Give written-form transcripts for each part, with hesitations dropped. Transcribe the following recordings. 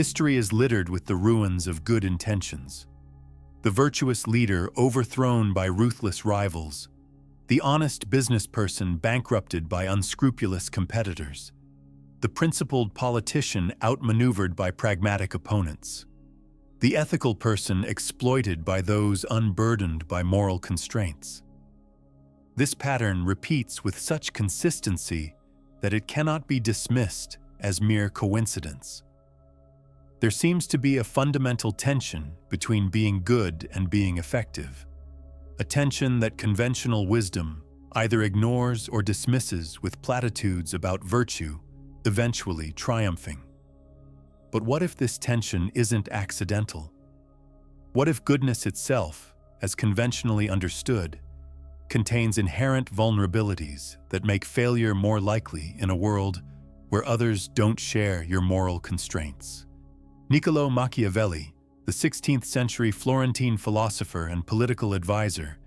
History is littered with the ruins of good intentions. The virtuous leader overthrown by ruthless rivals, the honest business person bankrupted by unscrupulous competitors, the principled politician outmaneuvered by pragmatic opponents, the ethical person exploited by those unburdened by moral constraints. This pattern repeats with such consistency that it cannot be dismissed as mere coincidence. There seems to be a fundamental tension between being good and being effective, a tension that conventional wisdom either ignores or dismisses with platitudes about virtue, eventually triumphing. But what if this tension isn't accidental? What if goodness itself, as conventionally understood, contains inherent vulnerabilities that make failure more likely in a world where others don't share your moral constraints? Niccolò Machiavelli, the 16th century Florentine philosopher and political advisor,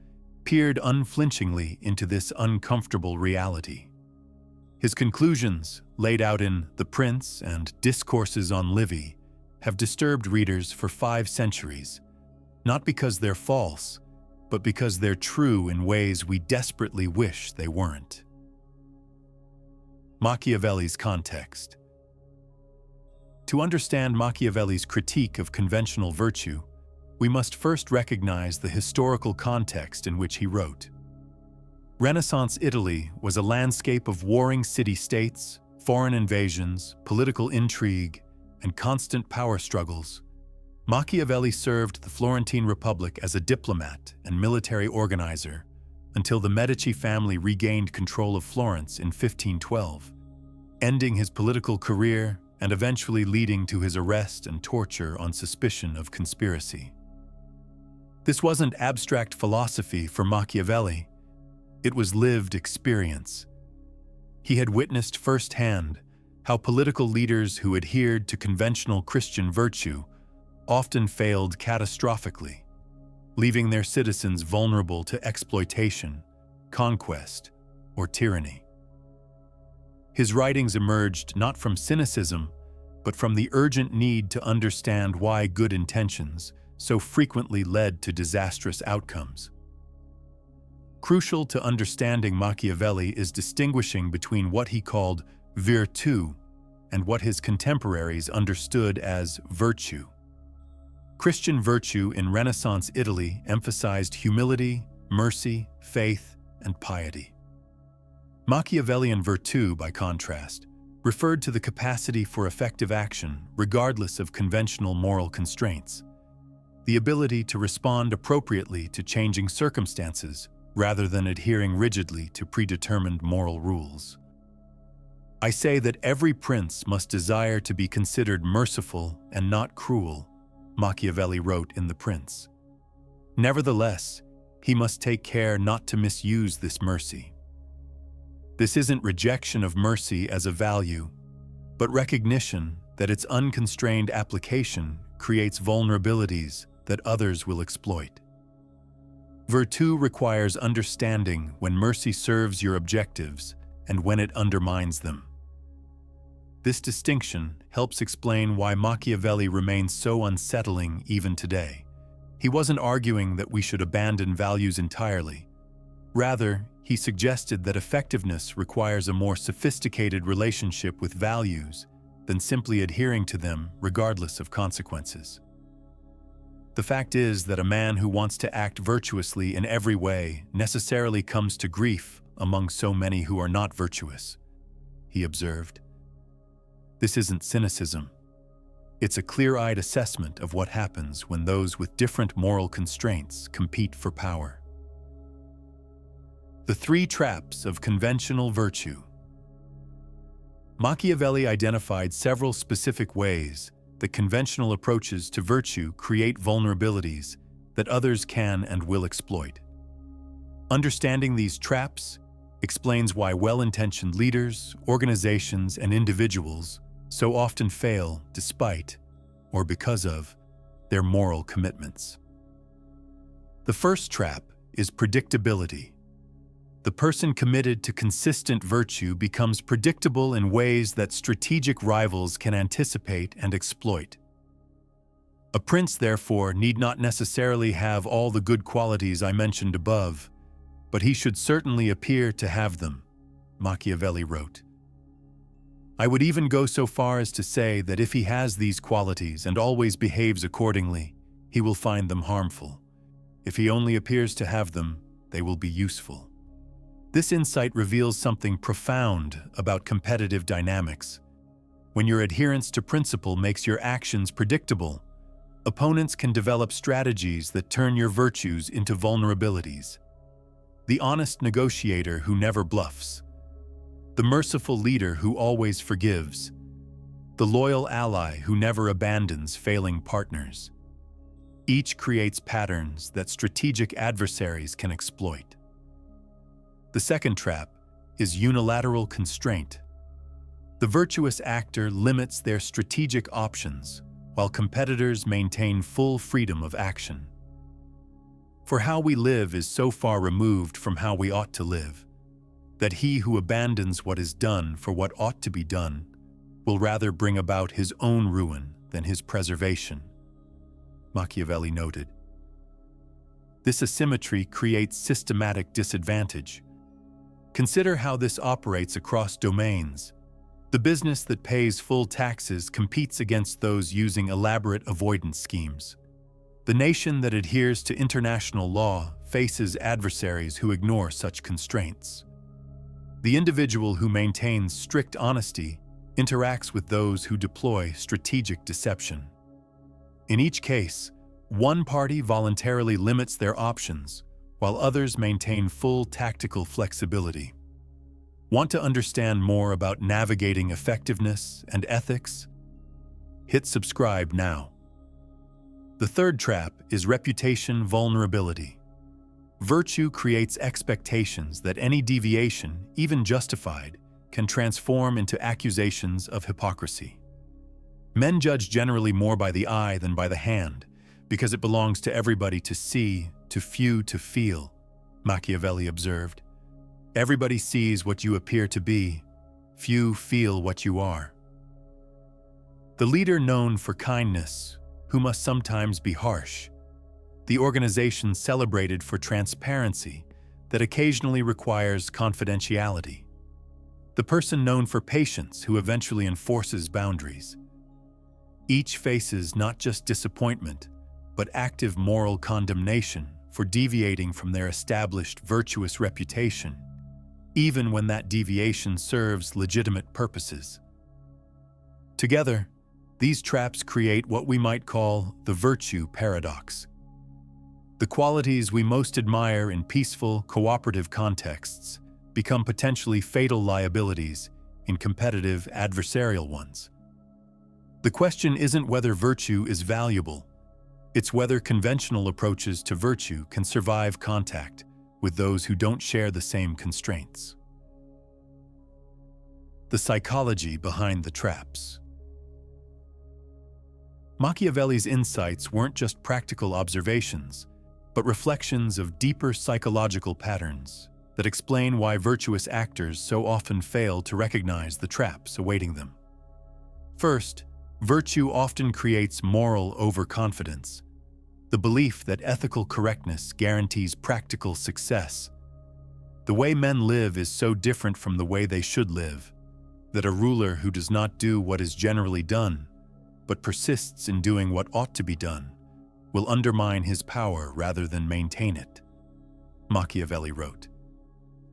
peered unflinchingly into this uncomfortable reality. His conclusions, laid out in The Prince and Discourses on Livy, have disturbed readers for 5 centuries, not because they're false, but because they're true in ways we desperately wish they weren't. Machiavelli's context. To understand Machiavelli's critique of conventional virtue, we must first recognize the historical context in which he wrote. Renaissance Italy was a landscape of warring city-states, foreign invasions, political intrigue, and constant power struggles. Machiavelli served the Florentine Republic as a diplomat and military organizer until the Medici family regained control of Florence in 1512, ending his political career and eventually leading to his arrest and torture on suspicion of conspiracy. This wasn't abstract philosophy for Machiavelli, it was lived experience. He had witnessed firsthand how political leaders who adhered to conventional Christian virtue often failed catastrophically, leaving their citizens vulnerable to exploitation, conquest, or tyranny. His writings emerged not from cynicism, but from the urgent need to understand why good intentions so frequently led to disastrous outcomes. Crucial to understanding Machiavelli is distinguishing between what he called virtù and what his contemporaries understood as virtue. Christian virtue in Renaissance Italy emphasized humility, mercy, faith, and piety. Machiavellian virtù, by contrast, referred to the capacity for effective action regardless of conventional moral constraints, the ability to respond appropriately to changing circumstances rather than adhering rigidly to predetermined moral rules. I say that every prince must desire to be considered merciful and not cruel, Machiavelli wrote in The Prince. Nevertheless, he must take care not to misuse this mercy. This isn't rejection of mercy as a value, but recognition that its unconstrained application creates vulnerabilities that others will exploit. Virtù requires understanding when mercy serves your objectives and when it undermines them. This distinction helps explain why Machiavelli remains so unsettling even today. He wasn't arguing that we should abandon values entirely. Rather, he suggested that effectiveness requires a more sophisticated relationship with values than simply adhering to them regardless of consequences. The fact is that a man who wants to act virtuously in every way necessarily comes to grief among so many who are not virtuous, he observed. This isn't cynicism. It's a clear-eyed assessment of what happens when those with different moral constraints compete for power. The 3 traps of conventional virtue. Machiavelli identified several specific ways that conventional approaches to virtue create vulnerabilities that others can and will exploit. Understanding these traps explains why well-intentioned leaders, organizations, and individuals so often fail despite, or because of, their moral commitments. The first trap is predictability. The person committed to consistent virtue becomes predictable in ways that strategic rivals can anticipate and exploit. A prince, therefore, need not necessarily have all the good qualities I mentioned above, but he should certainly appear to have them, Machiavelli wrote. I would even go so far as to say that if he has these qualities and always behaves accordingly, he will find them harmful. If he only appears to have them, they will be useful. This insight reveals something profound about competitive dynamics. When your adherence to principle makes your actions predictable, opponents can develop strategies that turn your virtues into vulnerabilities. The honest negotiator who never bluffs, the merciful leader who always forgives, the loyal ally who never abandons failing partners. Each creates patterns that strategic adversaries can exploit. The second trap is unilateral constraint. The virtuous actor limits their strategic options, while competitors maintain full freedom of action. For how we live is so far removed from how we ought to live, that he who abandons what is done for what ought to be done will rather bring about his own ruin than his preservation, Machiavelli noted. This asymmetry creates systematic disadvantage. Consider how this operates across domains. The business that pays full taxes competes against those using elaborate avoidance schemes. The nation that adheres to international law faces adversaries who ignore such constraints. The individual who maintains strict honesty interacts with those who deploy strategic deception. In each case, one party voluntarily limits their options, while others maintain full tactical flexibility. Want to understand more about navigating effectiveness and ethics? Hit subscribe now. The third trap is reputation vulnerability. Virtue creates expectations that any deviation, even justified, can transform into accusations of hypocrisy. Men judge generally more by the eye than by the hand, because it belongs to everybody to see, to few to feel, Machiavelli observed. Everybody sees what you appear to be, few feel what you are. The leader known for kindness, who must sometimes be harsh. The organization celebrated for transparency that occasionally requires confidentiality. The person known for patience who eventually enforces boundaries. Each faces not just disappointment, but active moral condemnation for deviating from their established virtuous reputation, even when that deviation serves legitimate purposes. Together, these traps create what we might call the virtue paradox. The qualities we most admire in peaceful, cooperative contexts become potentially fatal liabilities in competitive, adversarial ones. The question isn't whether virtue is valuable, it's whether conventional approaches to virtue can survive contact with those who don't share the same constraints. The psychology behind the traps. Machiavelli's insights weren't just practical observations, but reflections of deeper psychological patterns that explain why virtuous actors so often fail to recognize the traps awaiting them. First, virtue often creates moral overconfidence, the belief that ethical correctness guarantees practical success. The way men live is so different from the way they should live, that a ruler who does not do what is generally done, but persists in doing what ought to be done, will undermine his power rather than maintain it, Machiavelli wrote.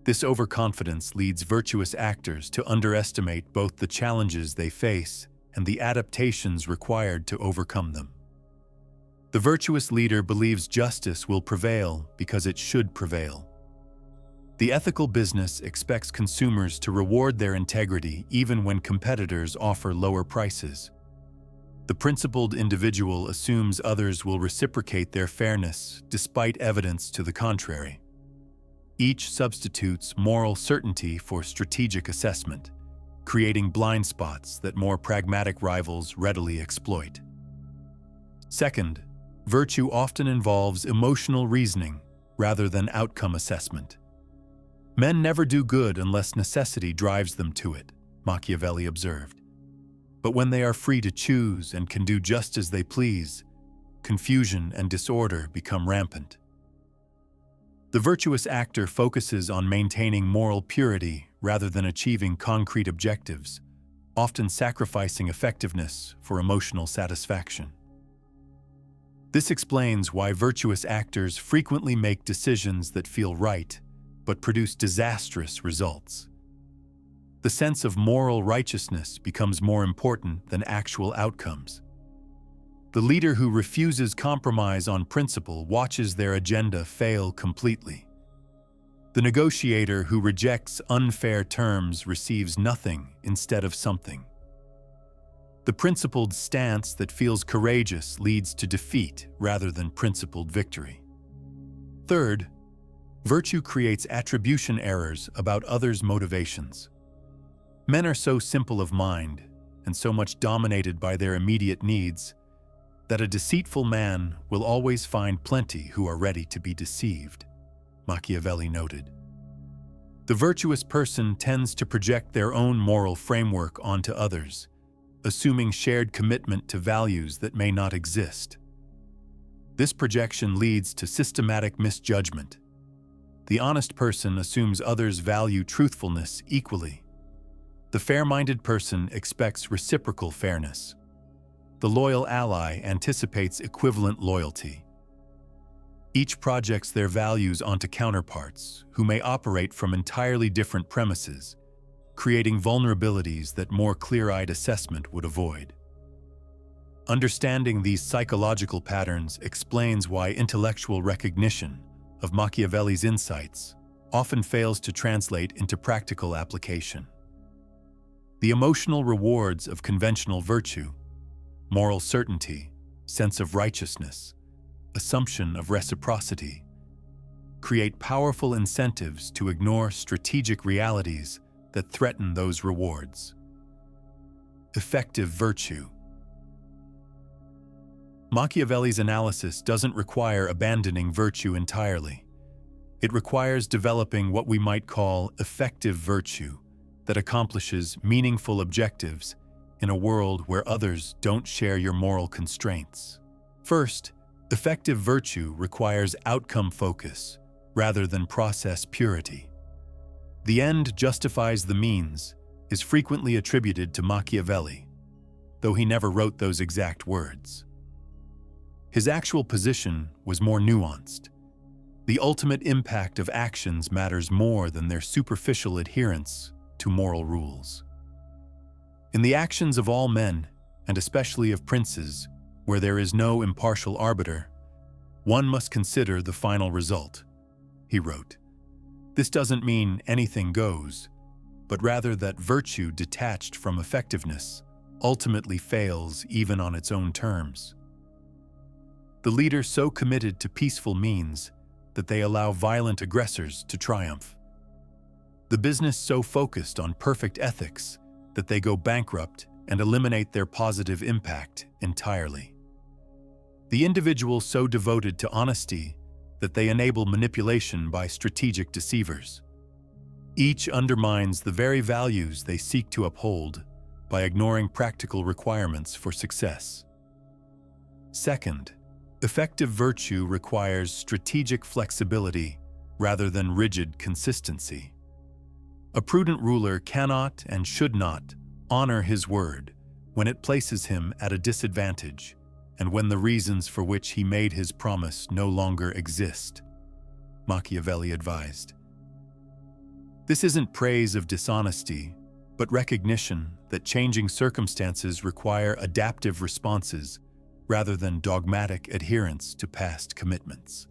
This overconfidence leads virtuous actors to underestimate both the challenges they face and the adaptations required to overcome them. The virtuous leader believes justice will prevail because it should prevail. The ethical business expects consumers to reward their integrity even when competitors offer lower prices. The principled individual assumes others will reciprocate their fairness despite evidence to the contrary. Each substitutes moral certainty for strategic assessment, creating blind spots that more pragmatic rivals readily exploit. Second, virtue often involves emotional reasoning rather than outcome assessment. Men never do good unless necessity drives them to it, Machiavelli observed. But when they are free to choose and can do just as they please, confusion and disorder become rampant. The virtuous actor focuses on maintaining moral purity rather than achieving concrete objectives, often sacrificing effectiveness for emotional satisfaction. This explains why virtuous actors frequently make decisions that feel right but produce disastrous results. The sense of moral righteousness becomes more important than actual outcomes. The leader who refuses compromise on principle watches their agenda fail completely. The negotiator who rejects unfair terms receives nothing instead of something. The principled stance that feels courageous leads to defeat rather than principled victory. Third, virtue creates attribution errors about others' motivations. Men are so simple of mind and so much dominated by their immediate needs that a deceitful man will always find plenty who are ready to be deceived, Machiavelli noted. The virtuous person tends to project their own moral framework onto others, assuming shared commitment to values that may not exist. This projection leads to systematic misjudgment. The honest person assumes others value truthfulness equally. The fair-minded person expects reciprocal fairness. The loyal ally anticipates equivalent loyalty. Each projects their values onto counterparts, who may operate from entirely different premises, creating vulnerabilities that more clear-eyed assessment would avoid. Understanding these psychological patterns explains why intellectual recognition of Machiavelli's insights often fails to translate into practical application. The emotional rewards of conventional virtue, moral certainty, sense of righteousness, assumption of reciprocity, create powerful incentives to ignore strategic realities that threaten those rewards. Effective virtue. Machiavelli's analysis doesn't require abandoning virtue entirely. It requires developing what we might call effective virtue that accomplishes meaningful objectives in a world where others don't share your moral constraints. First, effective virtue requires outcome focus rather than process purity. The end justifies the means is frequently attributed to Machiavelli, though he never wrote those exact words. His actual position was more nuanced. The ultimate impact of actions matters more than their superficial adherence to moral rules. In the actions of all men, and especially of princes, where there is no impartial arbiter, one must consider the final result, he wrote. This doesn't mean anything goes, but rather that virtue detached from effectiveness ultimately fails even on its own terms. The leader so committed to peaceful means that they allow violent aggressors to triumph. The business so focused on perfect ethics that they go bankrupt and eliminate their positive impact entirely. The individual so devoted to honesty that they enable manipulation by strategic deceivers. Each undermines the very values they seek to uphold by ignoring practical requirements for success. Second, effective virtue requires strategic flexibility rather than rigid consistency. A prudent ruler cannot and should not honor his word when it places him at a disadvantage and when the reasons for which he made his promise no longer exist, Machiavelli advised. This isn't praise of dishonesty, but recognition that changing circumstances require adaptive responses rather than dogmatic adherence to past commitments.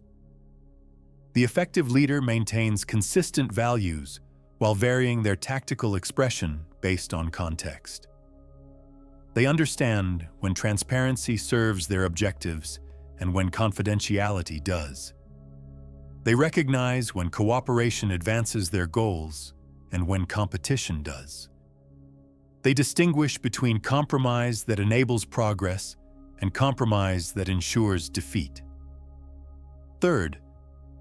The effective leader maintains consistent values while varying their tactical expression based on context. They understand when transparency serves their objectives and when confidentiality does. They recognize when cooperation advances their goals and when competition does. They distinguish between compromise that enables progress and compromise that ensures defeat. Third,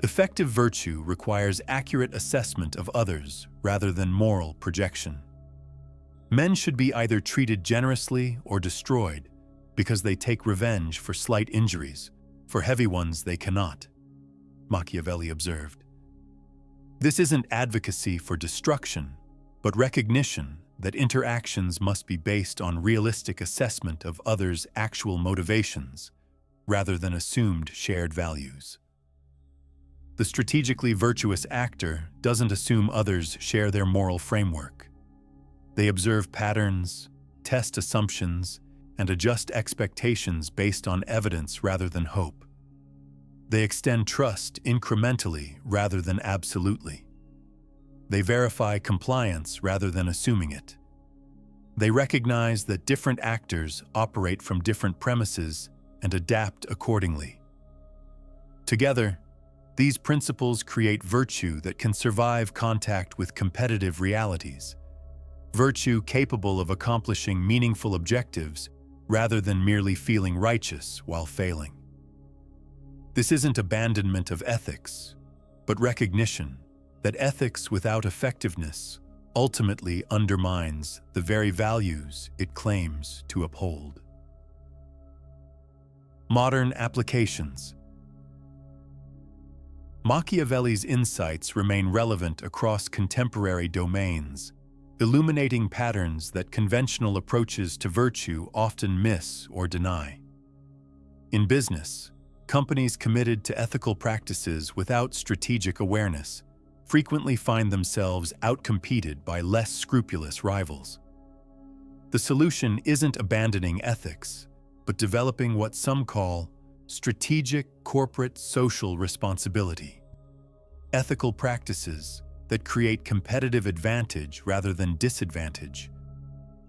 effective virtue requires accurate assessment of others rather than moral projection. Men should be either treated generously or destroyed, because they take revenge for slight injuries, for heavy ones they cannot, Machiavelli observed. This isn't advocacy for destruction, but recognition that interactions must be based on realistic assessment of others' actual motivations, rather than assumed shared values. The strategically virtuous actor doesn't assume others share their moral framework. They observe patterns, test assumptions, and adjust expectations based on evidence rather than hope. They extend trust incrementally rather than absolutely. They verify compliance rather than assuming it. They recognize that different actors operate from different premises and adapt accordingly. Together, these principles create virtue that can survive contact with competitive realities, virtue capable of accomplishing meaningful objectives rather than merely feeling righteous while failing. This isn't abandonment of ethics, but recognition that ethics without effectiveness ultimately undermines the very values it claims to uphold. Modern applications. Machiavelli's insights remain relevant across contemporary domains, illuminating patterns that conventional approaches to virtue often miss or deny. In business, companies committed to ethical practices without strategic awareness frequently find themselves outcompeted by less scrupulous rivals. The solution isn't abandoning ethics, but developing what some call strategic corporate social responsibility. Ethical practices that create competitive advantage rather than disadvantage.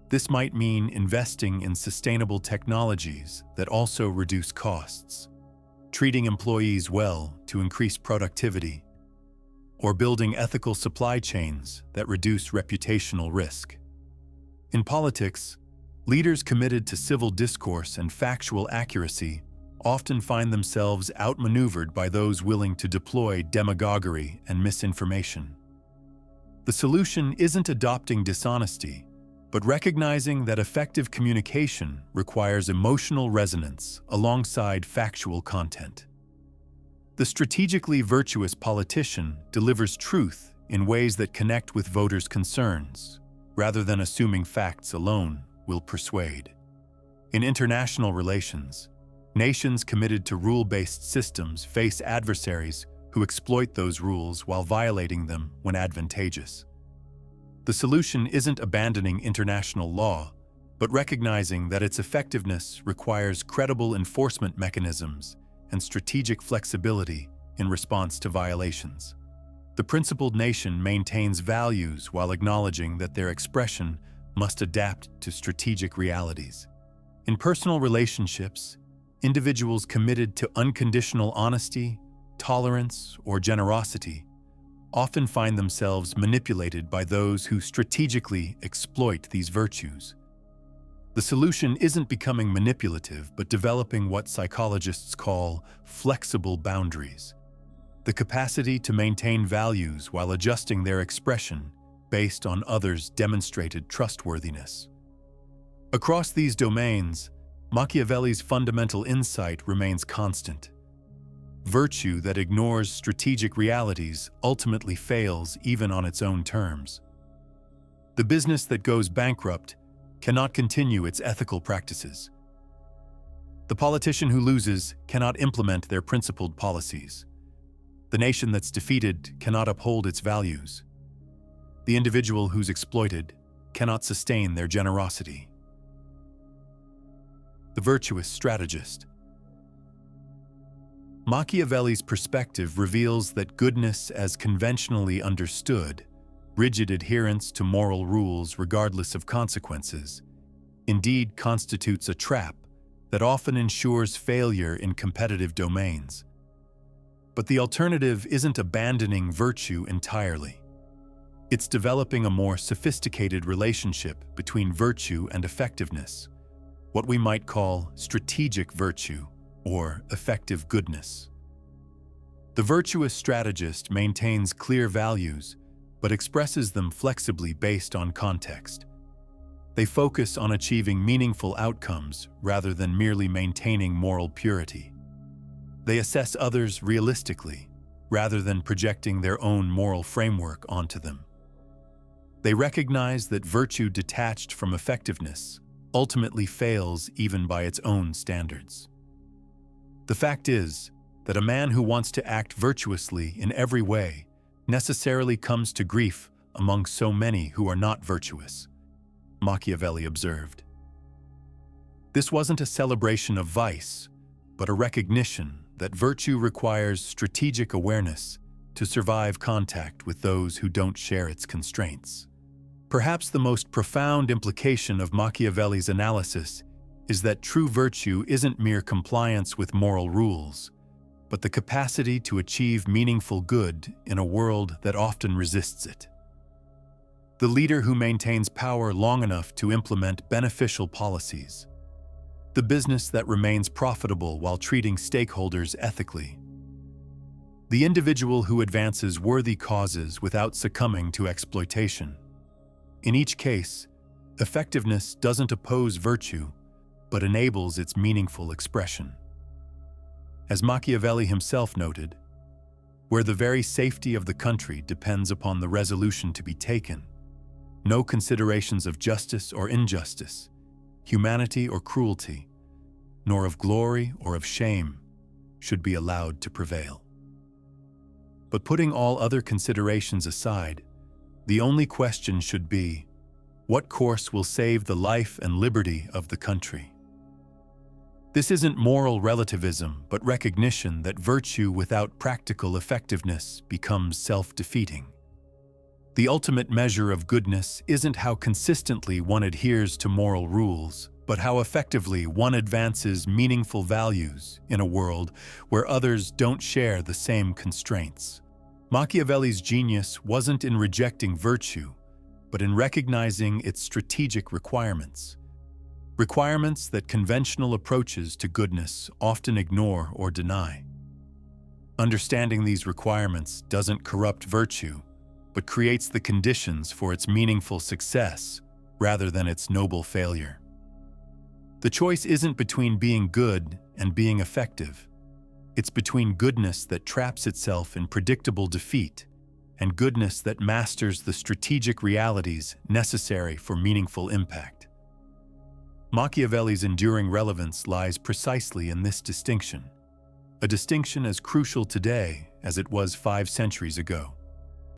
This might mean investing in sustainable technologies that also reduce costs, treating employees well to increase productivity, or building ethical supply chains that reduce reputational risk. In politics, leaders committed to civil discourse and factual accuracy often find themselves outmaneuvered by those willing to deploy demagoguery and misinformation. The solution isn't adopting dishonesty, but recognizing that effective communication requires emotional resonance alongside factual content. The strategically virtuous politician delivers truth in ways that connect with voters' concerns, rather than assuming facts alone will persuade. In international relations, nations committed to rule-based systems face adversaries who exploit those rules while violating them when advantageous. The solution isn't abandoning international law, but recognizing that its effectiveness requires credible enforcement mechanisms and strategic flexibility in response to violations. The principled nation maintains values while acknowledging that their expression must adapt to strategic realities. In personal relationships, individuals committed to unconditional honesty, tolerance, or generosity often find themselves manipulated by those who strategically exploit these virtues. The solution isn't becoming manipulative, but developing what psychologists call flexible boundaries, the capacity to maintain values while adjusting their expression based on others' demonstrated trustworthiness. Across these domains, Machiavelli's fundamental insight remains constant. Virtue that ignores strategic realities ultimately fails even on its own terms. The business that goes bankrupt cannot continue its ethical practices. The politician who loses cannot implement their principled policies. The nation that's defeated cannot uphold its values. The individual who's exploited cannot sustain their generosity. The virtuous strategist. Machiavelli's perspective reveals that goodness as conventionally understood, rigid adherence to moral rules regardless of consequences, indeed constitutes a trap that often ensures failure in competitive domains. But the alternative isn't abandoning virtue entirely. It's developing a more sophisticated relationship between virtue and effectiveness, what we might call strategic virtue or effective goodness. The virtuous strategist maintains clear values, but expresses them flexibly based on context. They focus on achieving meaningful outcomes rather than merely maintaining moral purity. They assess others realistically, rather than projecting their own moral framework onto them. They recognize that virtue detached from effectiveness ultimately fails even by its own standards. The fact is that a man who wants to act virtuously in every way necessarily comes to grief among so many who are not virtuous, Machiavelli observed. This wasn't a celebration of vice, but a recognition that virtue requires strategic awareness to survive contact with those who don't share its constraints. Perhaps the most profound implication of Machiavelli's analysis is that true virtue isn't mere compliance with moral rules, but the capacity to achieve meaningful good in a world that often resists it. The leader who maintains power long enough to implement beneficial policies. The business that remains profitable while treating stakeholders ethically. The individual who advances worthy causes without succumbing to exploitation. In each case, effectiveness doesn't oppose virtue, but enables its meaningful expression. As Machiavelli himself noted, where the very safety of the country depends upon the resolution to be taken, no considerations of justice or injustice, humanity or cruelty, nor of glory or of shame should be allowed to prevail. But putting all other considerations aside, the only question should be, what course will save the life and liberty of the country? This isn't moral relativism, but recognition that virtue without practical effectiveness becomes self-defeating. The ultimate measure of goodness isn't how consistently one adheres to moral rules, but how effectively one advances meaningful values in a world where others don't share the same constraints. Machiavelli's genius wasn't in rejecting virtue, but in recognizing its strategic requirements. Requirements that conventional approaches to goodness often ignore or deny. Understanding these requirements doesn't corrupt virtue, but creates the conditions for its meaningful success rather than its noble failure. The choice isn't between being good and being effective. It's between goodness that traps itself in predictable defeat and goodness that masters the strategic realities necessary for meaningful impact. Machiavelli's enduring relevance lies precisely in this distinction, a distinction as crucial today as it was 5 centuries ago.